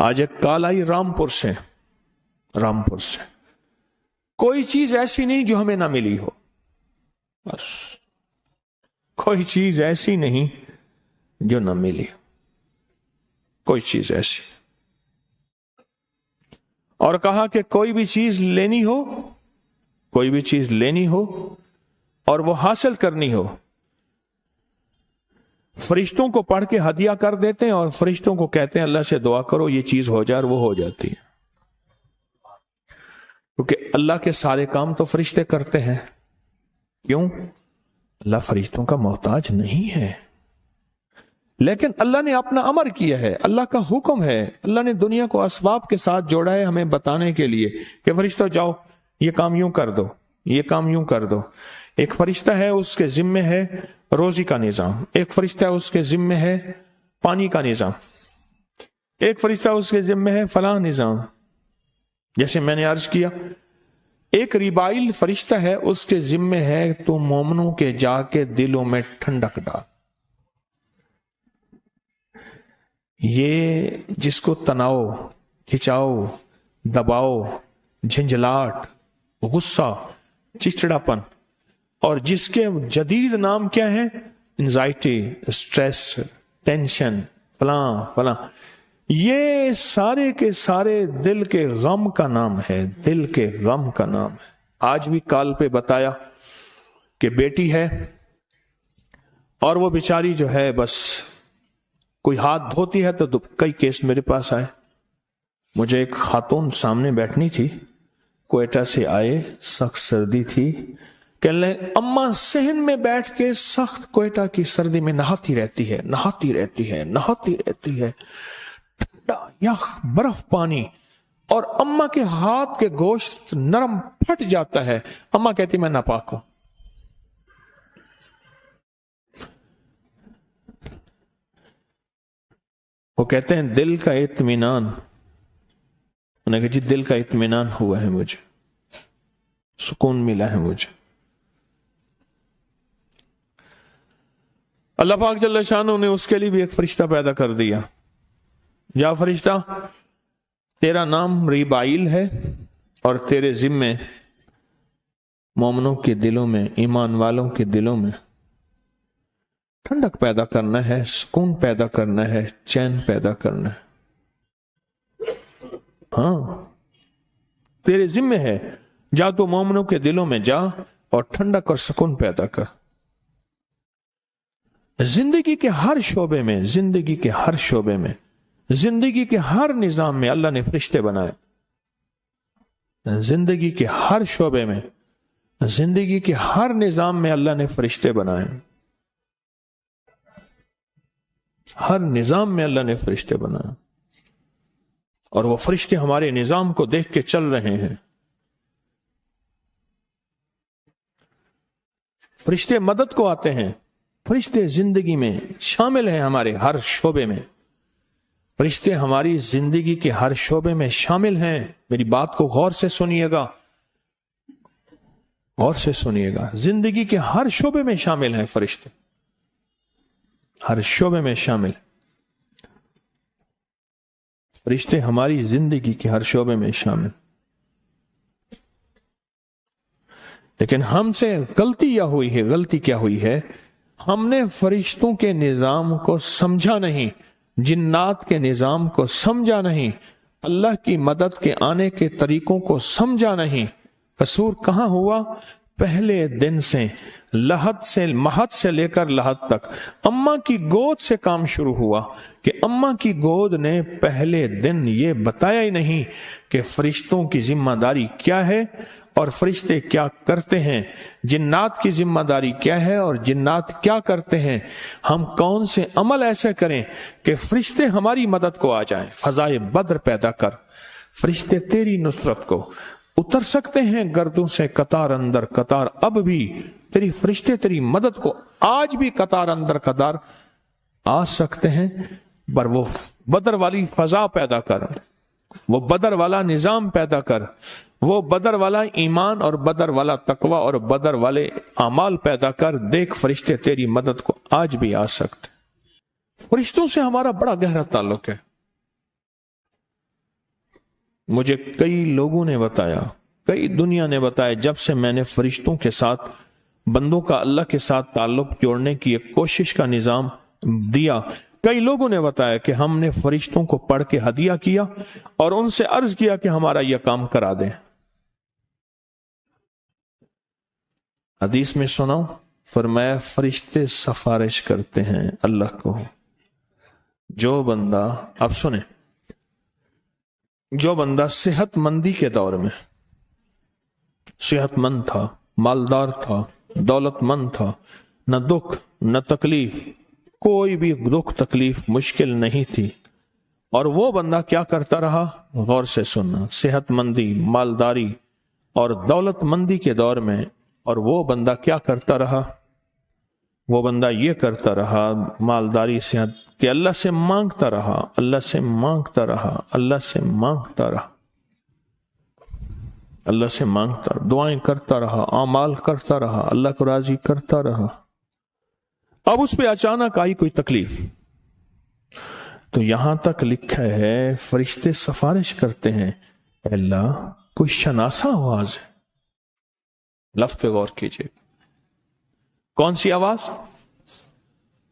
آج ایک کال آئی رامپور سے، کوئی چیز ایسی نہیں جو ہمیں نہ ملی ہو، بس کوئی چیز ایسی نہیں جو نہ ملی، کوئی چیز ایسی. اور کہا کہ کوئی بھی چیز لینی ہو اور وہ حاصل کرنی ہو، فرشتوں کو پڑھ کے ہدیہ کر دیتے ہیں اور فرشتوں کو کہتے ہیں اللہ سے دعا کرو یہ چیز ہو جائے، اور وہ ہو جاتی ہے. کیونکہ اللہ کے سارے کام تو فرشتے کرتے ہیں. کیوں؟ اللہ فرشتوں کا محتاج نہیں ہے، لیکن اللہ نے اپنا امر کیا ہے، اللہ کا حکم ہے. اللہ نے دنیا کو اسباب کے ساتھ جوڑا ہے ہمیں بتانے کے لیے کہ فرشتوں جاؤ یہ کام یوں کر دو، یہ کام یوں کر دو. ایک فرشتہ ہے اس کے ذمے ہے روزی کا نظام، ایک فرشتہ اس کے ذمے ہے پانی کا نظام، ایک فرشتہ اس کے ذمے ہے فلاں نظام. جیسے میں نے عرض کیا ایک ریبائل فرشتہ ہے اس کے ذمے ہے تو مومنوں کے جا کے دلوں میں ٹھنڈک ڈال. یہ جس کو تناؤ، کھچاؤ، دباؤ، جھنجھلاٹ، غصہ، چچڑاپن، اور جس کے جدید نام کیا ہے، انزائٹی، اسٹریس، ٹینشن، فلاں، یہ سارے کے سارے دل کے غم کا نام ہے، دل کے غم کا نام ہے. آج بھی کال پہ بتایا کہ بیٹی ہے اور وہ بیچاری جو ہے بس کوئی ہاتھ دھوتی ہے تو کئی کیس میرے پاس آئے. مجھے ایک خاتون سامنے بیٹھنی تھی، کوئٹہ سے آئے، سخت سردی تھی، کہنے لگے اماں صحن میں بیٹھ کے سخت کوئٹہ کی سردی میں نہاتی رہتی ہے، ٹھنڈا یخ برف پانی، اور اماں کے ہاتھ کے گوشت نرم پھٹ جاتا ہے. اماں کہتی میں ناپاک ہوں. وہ کہتے ہیں دل کا اطمینان، انہوں نے کہا جی دل کا اطمینان ہوا ہے، مجھے سکون ملا ہے. مجھے اللہ پاک جل شانہ نے اس کے لیے بھی ایک فرشتہ پیدا کر دیا. یا فرشتہ تیرا نام ریبائل ہے اور تیرے ذمے مومنوں کے دلوں میں، ایمان والوں کے دلوں میں ٹھنڈک پیدا کرنا ہے، سکون پیدا کرنا ہے، چین پیدا کرنا ہے. ہاں تیرے ذمے ہے، جا تو مومنوں کے دلوں میں جا اور ٹھنڈک اور سکون پیدا کر. زندگی کے ہر شعبے میں، زندگی کے ہر شعبے میں، زندگی کے ہر نظام میں اللہ نے فرشتے بنائے. زندگی کے ہر شعبے میں، زندگی کے ہر نظام میں اللہ نے فرشتے بنائے. ہر نظام میں اللہ نے فرشتے بنائے، اور وہ فرشتے ہمارے نظام کو دیکھ کے چل رہے ہیں. فرشتے مدد کو آتے ہیں، فرشتے زندگی میں شامل ہیں، ہمارے ہر شعبے میں فرشتے ہماری زندگی کے ہر شعبے میں شامل ہیں. میری بات کو غور سے سنیے گا، غور سے سنیے گا. زندگی کے ہر شعبے میں شامل ہیں فرشتے، ہر شعبے میں شامل. فرشتے ہماری زندگی کے ہر شعبے میں شامل. لیکن ہم سے غلطی کیا ہوئی ہے، ہم نے فرشتوں کے نظام کو سمجھا نہیں، جنات کے نظام کو سمجھا نہیں، اللہ کی مدد کے آنے کے طریقوں کو سمجھا نہیں. قصور کہاں ہوا؟ پہلے دن سے، مہد سے لے کر لحد تک اماں کی گود سے کام شروع ہوا کہ اماں کی گود نے پہلے دن یہ بتایا ہی نہیں کہ فرشتوں کی ذمہ داری کیا ہے اور فرشتے کیا کرتے ہیں، جنات کی ذمہ داری کیا ہے اور جنات کیا کرتے ہیں، ہم کون سے عمل ایسے کریں کہ فرشتے ہماری مدد کو آ جائیں. فضائے بدر پیدا کر، فرشتے تیری نصرت کو اتر سکتے ہیں گردوں سے قطار اندر قطار. اب بھی تیری فرشتے تیری مدد کو آج بھی قطار اندر قطار آ سکتے ہیں، پر وہ بدر والی فضا پیدا کر، وہ بدر والا نظام پیدا کر، وہ بدر والا ایمان اور بدر والا تقوی اور بدر والے اعمال پیدا کر. دیکھ فرشتے تیری مدد کو آج بھی آ سکتے. فرشتوں سے ہمارا بڑا گہرا تعلق ہے. مجھے کئی لوگوں نے بتایا، کئی دنیا نے بتایا، جب سے میں نے فرشتوں کے ساتھ بندوں کا اللہ کے ساتھ تعلق جوڑنے کی ایک کوشش کا نظام دیا، کئی لوگوں نے بتایا کہ ہم نے فرشتوں کو پڑھ کے ہدیہ کیا اور ان سے عرض کیا کہ ہمارا یہ کام کرا دیں۔ حدیث میں سناؤ، فرمایا فرشتے سفارش کرتے ہیں اللہ کو۔ جو بندہ، اب سنیں، جو بندہ صحت مندی کے دور میں صحت مند تھا، مالدار تھا، دولت مند تھا، نہ دکھ نہ تکلیف، کوئی بھی دکھ تکلیف مشکل نہیں تھی، اور وہ بندہ کیا کرتا رہا؟ غور سے سننا، صحت مندی، مالداری اور دولت مندی کے دور میں، اور وہ بندہ کیا کرتا رہا؟ وہ بندہ یہ کرتا رہا، مالداری صحت، کہ اللہ سے مانگتا رہا، اللہ سے مانگتا رہا، اللہ سے مانگتا رہا، اللہ سے مانگتا، دعائیں کرتا رہا، اعمال کرتا رہا، اللہ کو راضی کرتا رہا۔ اب اس پہ اچانک آئی کوئی تکلیف، تو یہاں تک لکھا ہے فرشتے سفارش کرتے ہیں، اے اللہ کوئی شناسا آواز ہے، لفظ پہ غور کیجئے، کون سی آواز؟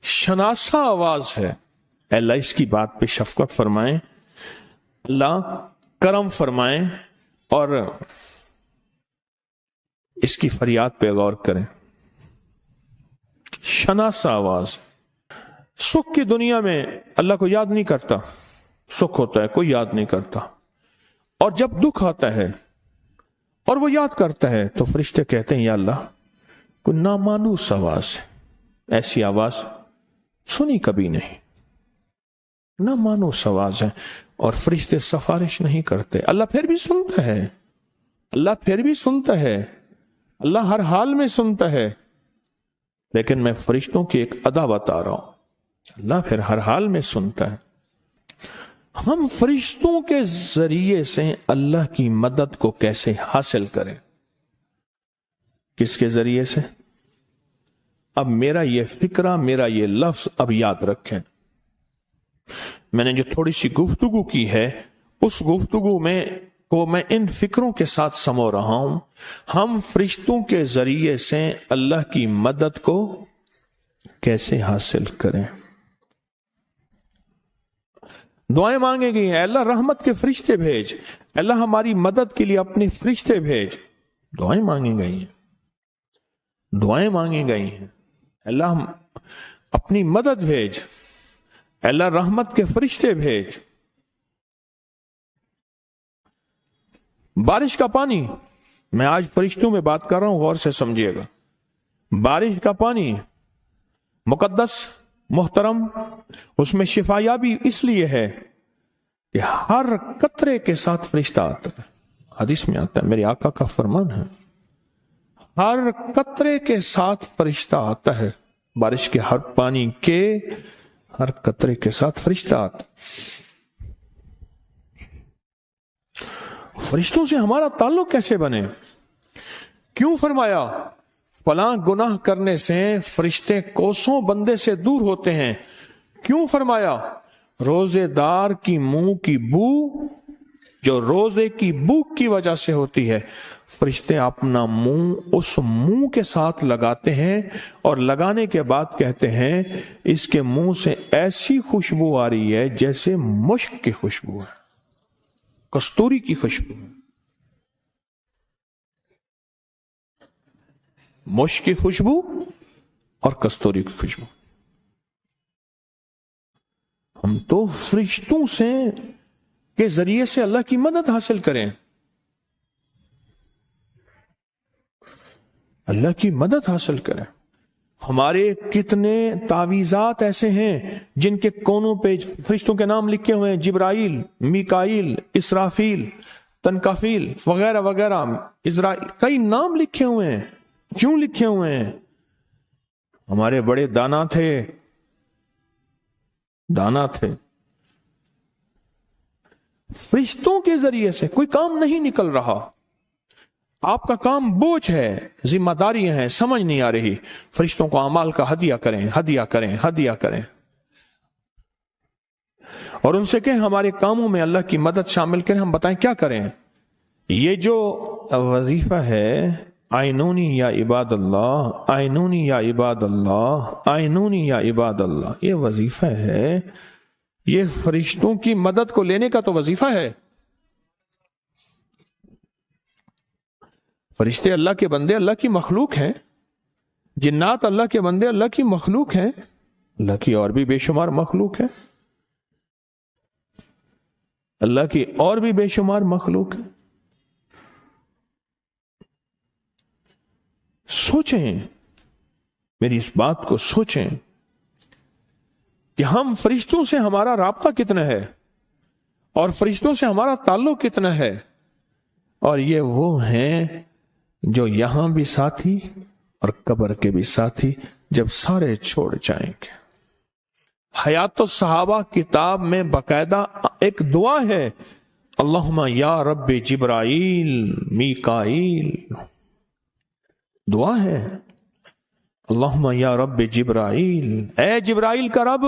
شناسا آواز ہے، اے اللہ اس کی بات پہ شفقت فرمائیں، اللہ کرم فرمائیں اور اس کی فریاد پہ غور کریں۔ شناسا آواز، سکھ کی دنیا میں اللہ کو یاد نہیں کرتا، سکھ ہوتا ہے کوئی یاد نہیں کرتا، اور جب دکھ آتا ہے اور وہ یاد کرتا ہے تو فرشتے کہتے ہیں یا اللہ کوئی نامانوس آواز ہے، ایسی آواز سنی کبھی نہیں، نامانوس آواز ہے، اور فرشتے سفارش نہیں کرتے۔ اللہ پھر بھی سنتا ہے، اللہ پھر بھی سنتا ہے، اللہ ہر حال میں سنتا ہے، لیکن میں فرشتوں کی ایک ادا بتا رہا ہوں، اللہ پھر ہر حال میں سنتا ہے۔ ہم فرشتوں کے ذریعے سے اللہ کی مدد کو کیسے حاصل کریں؟ کس کے ذریعے سے؟ اب میرا یہ فکرہ، میرا یہ لفظ اب یاد رکھیں، میں نے جو تھوڑی سی گفتگو کی ہے اس گفتگو میں کو میں ان فکروں کے ساتھ سمو رہا ہوں۔ ہم فرشتوں کے ذریعے سے اللہ کی مدد کو کیسے حاصل کریں؟ دعائیں مانگے گئی ہیں، اللہ رحمت کے فرشتے بھیج، اللہ ہماری مدد کے لیے اپنے فرشتے بھیج، دعائیں مانگی گئی ہیں، دعائیں مانگی گئی ہیں، اللہ اپنی مدد بھیج، اللہ رحمت کے فرشتے بھیج۔ بارش کا پانی، میں آج فرشتوں میں بات کر رہا ہوں، غور سے سمجھیے گا، بارش کا پانی مقدس، محترم، اس میں شفا یابی اس لیے ہے کہ ہر قطرے کے ساتھ فرشتہ آتا ہے، حدیث میں آتا ہے، میرے آقا کا فرمان ہے، ہر قطرے کے ساتھ فرشتہ آتا ہے، بارش کے ہر پانی کے ہر قطرے کے ساتھ فرشتہ آتا ہے۔ فرشتوں سے ہمارا تعلق کیسے بنے؟ کیوں فرمایا فلاں گناہ کرنے سے فرشتے کوسوں بندے سے دور ہوتے ہیں؟ کیوں فرمایا روزے دار کی منہ کی بو جو روزے کی بھوک کی وجہ سے ہوتی ہے، فرشتے اپنا منہ اس منہ کے ساتھ لگاتے ہیں اور لگانے کے بعد کہتے ہیں اس کے منہ سے ایسی خوشبو آ رہی ہے جیسے مشک کی خوشبو ہے، کستوری کی خوشبو، مشک کی خوشبو اور کستوری کی خوشبو۔ ہم تو فرشتوں سے کے ذریعے سے اللہ کی مدد حاصل کریں، اللہ کی مدد حاصل کریں۔ ہمارے کتنے تعویذات ایسے ہیں جن کے کونوں پہ فرشتوں کے نام لکھے ہوئے ہیں، جبرائیل، میکائیل، اسرافیل، تنکافیل وغیرہ وغیرہ، اسرائیل، کئی نام لکھے ہوئے ہیں۔ کیوں لکھے ہوئے ہیں؟ ہمارے بڑے دانا تھے، دانا تھے۔ فرشتوں کے ذریعے سے کوئی کام نہیں نکل رہا، آپ کا کام بوجھ ہے، ذمہ داریاں ہیں، سمجھ نہیں آ رہی، فرشتوں کو اعمال کا ہدیہ کریں، ہدیہ کریں، ہدیہ کریں۔ اور ان سے کہیں ہمارے کاموں میں اللہ کی مدد شامل کریں، ہم بتائیں کیا کریں۔ یہ جو وظیفہ ہے آئینونی یا عباد اللہ، آئینونی یا عباد اللہ، آئینونی یا عباد اللہ، یہ وظیفہ ہے، یہ فرشتوں کی مدد کو لینے کا تو وظیفہ ہے۔ فرشتے اللہ کے بندے، اللہ کی مخلوق ہیں، جنات اللہ کے بندے، اللہ کی مخلوق ہیں، اللہ کی اور بھی بے شمار مخلوق ہے، اللہ کی اور بھی بے شمار مخلوق ہے۔ سوچیں، میری اس بات کو سوچیں کہ ہم فرشتوں سے ہمارا رابطہ کتنا ہے اور فرشتوں سے ہمارا تعلق کتنا ہے، اور یہ وہ ہیں جو یہاں بھی ساتھی اور قبر کے بھی ساتھی جب سارے چھوڑ جائیں گے۔ حیات الصحابہ کتاب میں باقاعدہ ایک دعا ہے، اللہم یا رب جبرائیل میکائیل، دعا ہے اللہم یا رب جبرائیل، اے جبرائیل کا رب،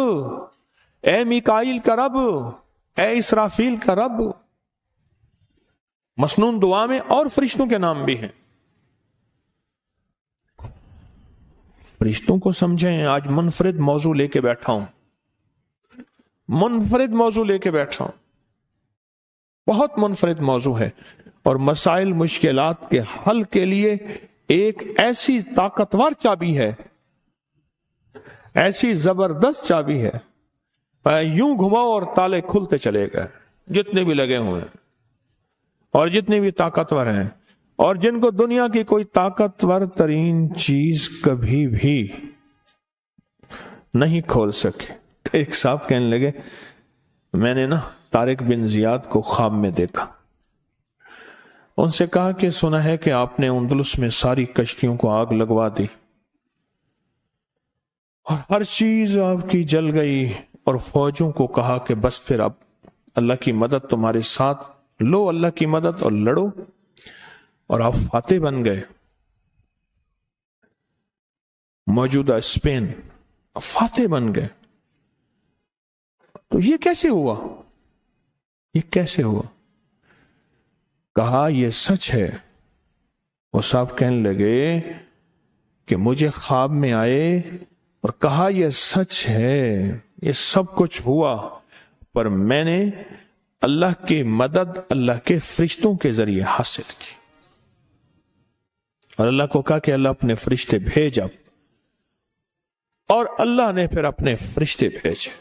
اے میکائیل کا رب، اے اسرافیل کا رب۔ مسنون دعا میں اور فرشتوں کے نام بھی ہیں۔ فرشتوں کو سمجھیں۔ آج منفرد موضوع لے کے بیٹھا ہوں، منفرد موضوع لے کے بیٹھا ہوں، بہت منفرد موضوع ہے، اور مسائل مشکلات کے حل کے لیے ایک ایسی طاقتور چابی ہے، ایسی زبردست چابی ہے، یوں گھماؤ اور تالے کھلتے چلے گئے، جتنے بھی لگے ہوئے ہیں اور جتنے بھی طاقتور ہیں، اور جن کو دنیا کی کوئی طاقتور ترین چیز کبھی بھی نہیں کھول سکے۔ ایک صاحب کہنے لگے، میں نے طارق بن زیاد کو خواب میں دیکھا، ان سے کہا کہ سنا ہے کہ آپ نے اندلس میں ساری کشتیوں کو آگ لگوا دی اور ہر چیز آپ کی جل گئی، اور فوجوں کو کہا کہ بس پھر اب اللہ کی مدد تمہارے ساتھ، لو اللہ کی مدد اور لڑو، اور آپ فاتح بن گئے۔ موجودہ اسپین فاتح بن گئے۔ تو یہ کیسے ہوا؟ یہ کیسے ہوا؟ کہا یہ سچ ہے۔ وہ صاحب کہنے لگے کہ مجھے خواب میں آئے اور کہا یہ سچ ہے، یہ سب کچھ ہوا، پر میں نے اللہ کی مدد اللہ کے فرشتوں کے ذریعے حاصل کی، اور اللہ کو کہا کہ اللہ اپنے فرشتے بھیج اب، اور اللہ نے پھر اپنے فرشتے بھیجے۔